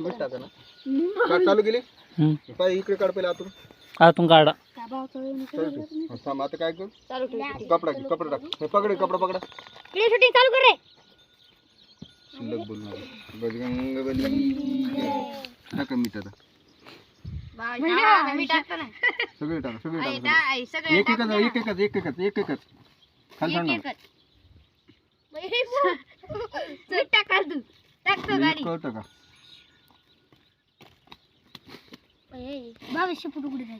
मीठ टाका ना. काढ चालू केली पाय इकडे काढ पहिले आतून. आतून काढा. थांब आता काय करू कपडा घे कपडा टाक हे पकडे कपडा पकडा शूटिंग चालू कर रे. शिल्लक बोल ना बजरंग बली टाका मीठ आता सगळे टाका सगळे टाका एक एकच खाली सांग ना कळतं का बाबा शेपूट उघडे जाईल.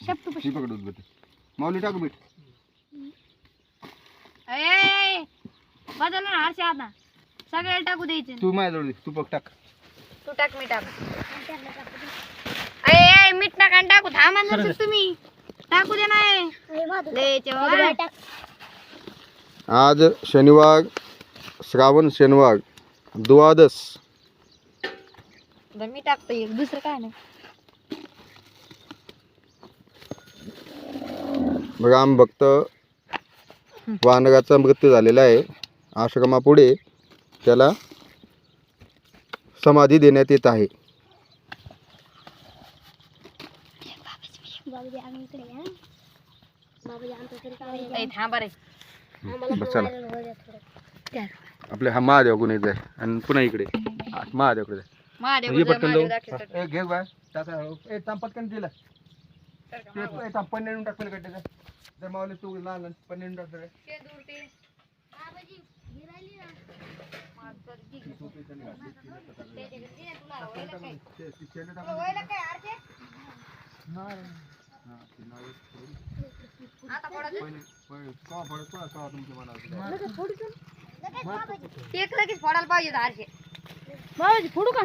शेपूट ही पकड उद्बत्ती माऊली टाक मीठ बदल ना हर्ष आता सगळ्याला टाकू द्यायचे. तू माझ्याजवळ तू बघ टाक तू टाक मी टाक. अय मीठ टाका आणि टाकू थांबा ना तुम्ही टाकू दे नाही. आज शनिवार श्रावण शनिवार द्वादश मी टाकतो एक दुसरं काय नाही. बघा आम भक्त वानराचा मृत्यू झालेला आहे आश्रमापुढे त्याला समाधी देण्यात येत आहे. थांबा रे चला आपले हा महादेव गुण येत आहे आणि पुन्हा इकडे महादेवकडे महादेव पटकन जाऊ घे बाय टाका पटकन दिला पन्नेरून टाक पहिले कट्ट्याचा जर मावले तू लहान पन्नेरून टाक एक लगेच फोडायला पाहिजे हरशे. फोडू का